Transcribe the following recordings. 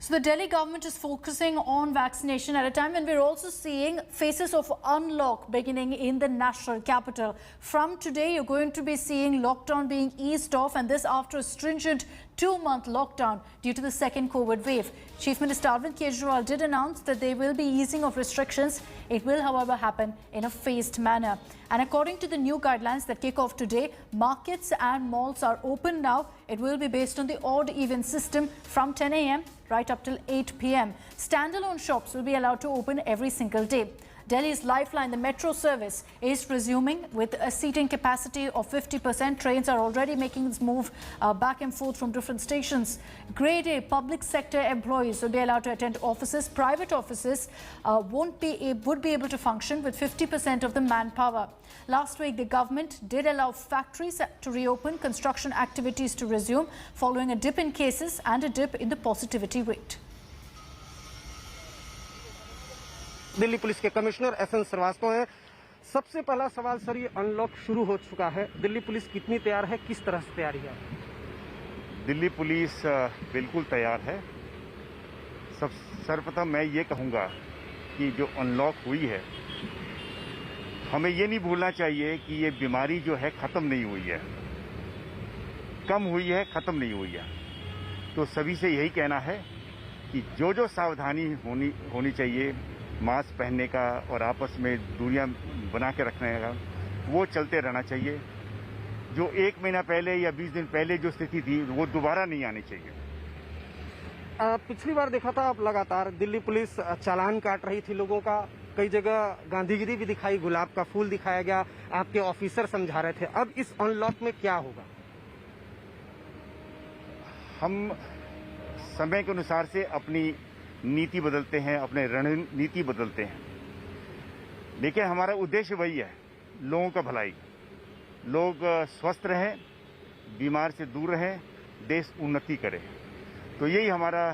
So the Delhi government is focusing on vaccination at a time when we're also seeing phases of unlock beginning in the national capital. From today, you're going to be seeing lockdown being eased off, and this after a stringent 2-month lockdown due to the second COVID wave. Chief Minister Kejriwal did announce that there will be easing of restrictions. It will, however, happen in a phased manner. And according to the new guidelines that kick off today, markets and malls are open now. It will be based on the odd-even system from 10 a.m. right up till 8 p.m. Standalone shops will be allowed to open every single day. Delhi's lifeline, the metro service, is resuming with a seating capacity of 50%. Trains are already making its move back and forth from different stations. Grade A public sector employees will be allowed to attend offices. Private offices would be able to function with 50% of the manpower. Last week, the government did allow factories to reopen, construction activities to resume, following a dip in cases and a dip in the positivity rate. Delhi police के commissioner SN. Srivastava हैं। सबसे पहला सवाल sir, ये unlock शुरू हो चुका है, दिल्ली पुलिस कितनी तैयार है, किस तरह से तैयारी है? दिल्ली पुलिस बिल्कुल तैयार है। सर्वप्रथम मैं ये कहूँगा कि जो अनलॉक हुई है, हमें ये नहीं भूलना चाहिए कि ये बीमारी जो है ख़त्म नहीं हुई है, कम हुई है, ख़त्म नहीं हुई है। तो सभी से यही कहना है कि जो सावधानी होनी चाहिए, मास्क पहनने का और आपस में दूरियां बना के रखने का, वो चलते रहना चाहिए। जो 1 महीना पहले या 20 दिन पहले जो स्थिति थी, वो दोबारा नहीं आनी चाहिए। पिछली बार देखा था आप लगातार दिल्ली पुलिस चालान काट रही थी लोगों का, कई जगह गांधीगिरी भी दिखाई, गुलाब का फूल दिखाया गया, आपके ऑफिसर समझा रहे थे। अब इस अनलॉक में क्या होगा? हम समय के अनुसार से अपनी नीति बदलते हैं, अपने रणनीति बदलते हैं, लेकिन हमारा उद्देश्य वही है, लोगों का भलाई। लोग स्वस्थ रहें, बीमार से दूर रहें, देश उन्नति करे, तो यही हमारा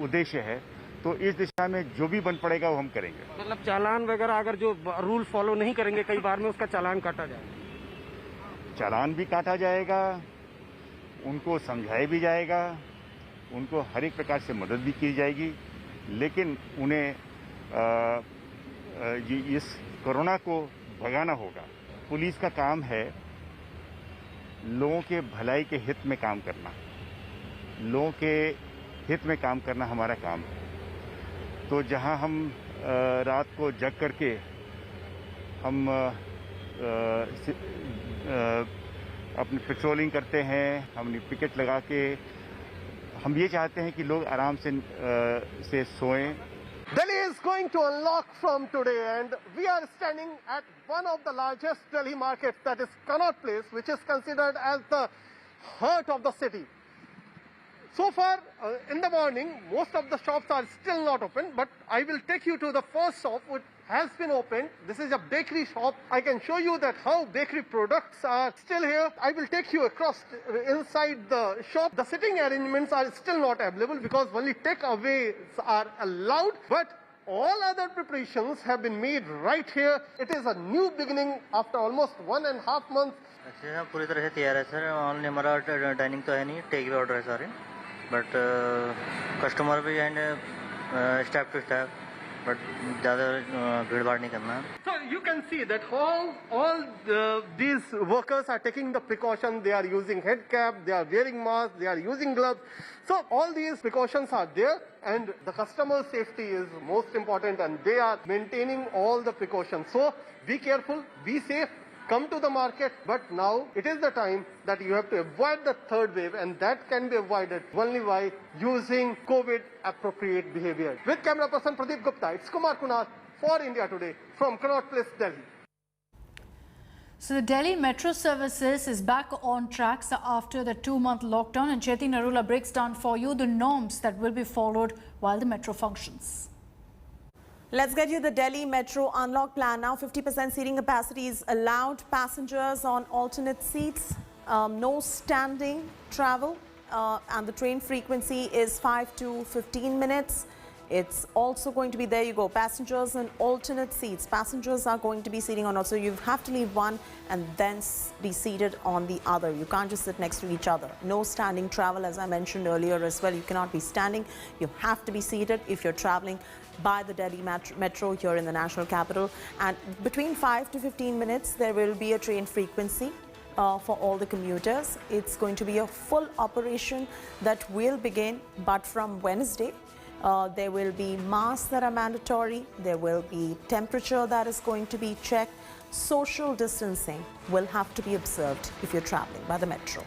उद्देश्य है। तो इस दिशा में जो भी बन पड़ेगा वो हम करेंगे। मतलब चालान वगैरह अगर जो रूल फॉलो नहीं करेंगे कई बार में, उसका चालान काटा जाएगा? चालान भी काटा जाएगा, उनको समझाया भी जाएगा, उनको हर एक प्रकार से मदद भी की जाएगी, लेकिन उन्हें इस कोरोना को भगाना होगा। पुलिस का काम है लोगों के भलाई के हित में काम करना, लोगों के हित में काम करना हमारा काम है। तो जहां हम रात को जग करके हम अपनी पेट्रोलिंग करते हैं, हम पिकेट लगा के, हम ये चाहते हैं कि लोग आराम से सोएं। Delhi is going to unlock from today, and we are standing at one of the largest Delhi markets, that is Connaught Place, which is considered as the heart of the city. So far, in the morning, most of the shops are still not open, but I will take you to the first shop which has been opened. This is a bakery shop. I can show you that how bakery products are still here. I will take you across inside the shop. The sitting arrangements are still not available because only takeaways are allowed, but all other preparations have been made right here. It is a new beginning after almost 1.5 months. पूरी तरह से तैयार है sir. Only हमारा dining तो है नहीं, take away order है सारे, बट कस्टमर भी and staff to staff, but ज़्यादा भीड़ भाड़ नहीं करना। So you can see that all these workers are taking the precaution. They are using head cap, they are wearing masks, they are using gloves. So all these precautions are there, and the customer safety is most important, and they are maintaining all the precautions. So be careful, be safe. Come to the market, but now it is the time that you have to avoid the third wave, and that can be avoided only by using COVID-appropriate behavior. With camera person Pradeep Gupta, it's Kumar Kunal for India Today from Connaught Place, Delhi. So the Delhi metro services is back on tracks after the 2-month lockdown, and Jyoti Narula breaks down for you the norms that will be followed while the metro functions. Let's get you the Delhi Metro unlock plan now. 50% seating capacity is allowed. Passengers on alternate seats. No standing travel. And the train frequency is 5 to 15 minutes. It's also going to be, there you go, passengers in alternate seats. Passengers are going to be sitting on, also you have to leave one and then be seated on the other. You can't just sit next to each other. No standing travel, as I mentioned earlier as well. You cannot be standing. You have to be seated if you're traveling by the Delhi Metro here in the national capital. And between 5 to 15 minutes, there will be a train frequency for all the commuters. It's going to be a full operation that will begin, but from Wednesday. There will be masks that are mandatory. There will be temperature that is going to be checked. Social distancing will have to be observed if you're traveling by the metro.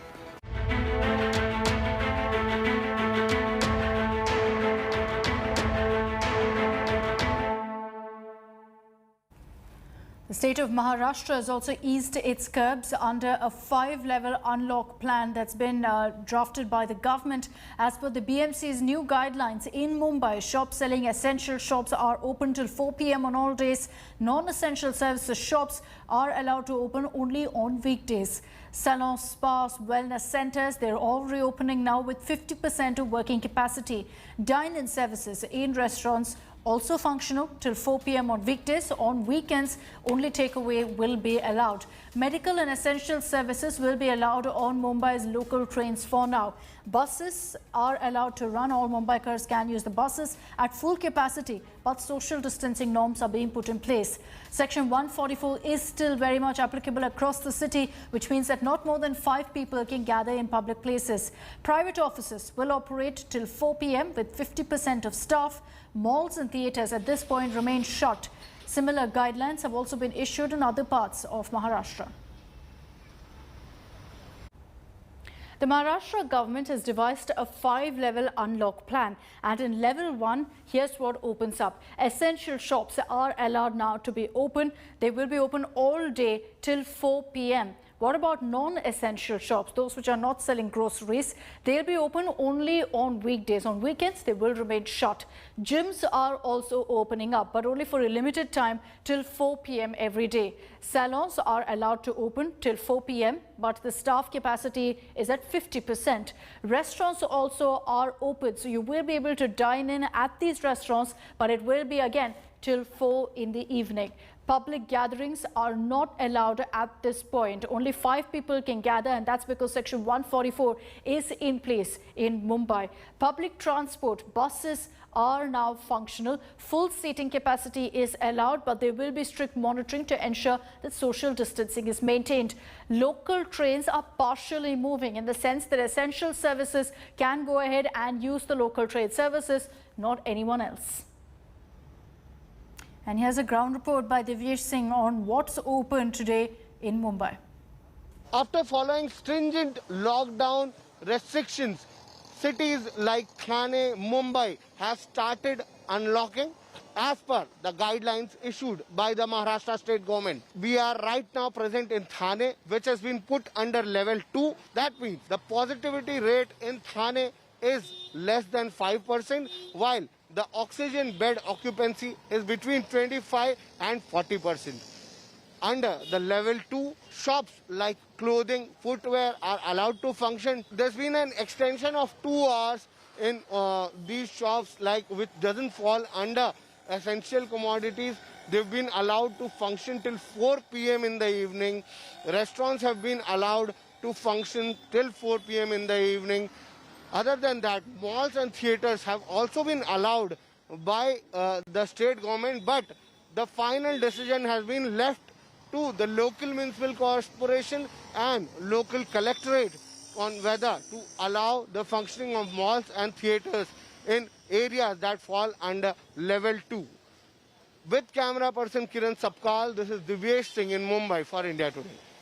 The state of Maharashtra has also eased its curbs under a 5-level unlock plan that's been drafted by the government. As per the BMC's new guidelines, in Mumbai, shops selling essential shops are open till 4 p.m. on all days. Non-essential services shops are allowed to open only on weekdays. Salons, spas, wellness centers, they're all reopening now with 50% of working capacity. Dine-in services in restaurants also functional till 4 p.m. on weekdays. On weekends, only takeaway will be allowed. Medical and essential services will be allowed on Mumbai's local trains for now. Buses are allowed to run. All Mumbaikars can use the buses at full capacity, but social distancing norms are being put in place. Section 144 is still very much applicable across the city, which means that not more than 5 people can gather in public places. Private offices will operate till 4 p.m. with 50% of staff. Malls and theatres at this point remain shut. Similar guidelines have also been issued in other parts of Maharashtra. The Maharashtra government has devised a 5-level unlock plan, and in level 1, here's what opens up. Essential shops are allowed now to be open. They will be open all day till 4 p.m. What about non-essential shops, those which are not selling groceries? They'll be open only on weekdays. On weekends, they will remain shut. Gyms are also opening up, but only for a limited time till 4 p.m. every day. Salons are allowed to open till 4 p.m., but the staff capacity is at 50%. Restaurants also are open, so you will be able to dine in at these restaurants, but it will be again till 4 in the evening. Public gatherings are not allowed at this point. Only 5 people can gather, and that's because Section 144 is in place in Mumbai. Public transport, buses are now functional. Full seating capacity is allowed, but there will be strict monitoring to ensure that social distancing is maintained. Local trains are partially moving in the sense that essential services can go ahead and use the local train services, not anyone else. And here's a ground report by Divyesh Singh on what's open today in Mumbai. After following stringent lockdown restrictions, cities like Thane, Mumbai have started unlocking as per the guidelines issued by the Maharashtra state government. We are right now present in Thane, which has been put under level 2. That means the positivity rate in Thane is less than 5%, while the oxygen bed occupancy is between 25 and 40%. Under the level 2, shops like clothing, footwear are allowed to function. There's been an extension of 2 hours in these shops, like which doesn't fall under essential commodities. They've been allowed to function till 4 p.m. in the evening. Restaurants have been allowed to function till 4 p.m. in the evening. Other than that, malls and theatres have also been allowed by the state government, but the final decision has been left to the local municipal corporation and local collectorate on whether to allow the functioning of malls and theatres in areas that fall under level 2. With camera person Kiran Sapkal, this is Divyesh Singh in Mumbai for India Today.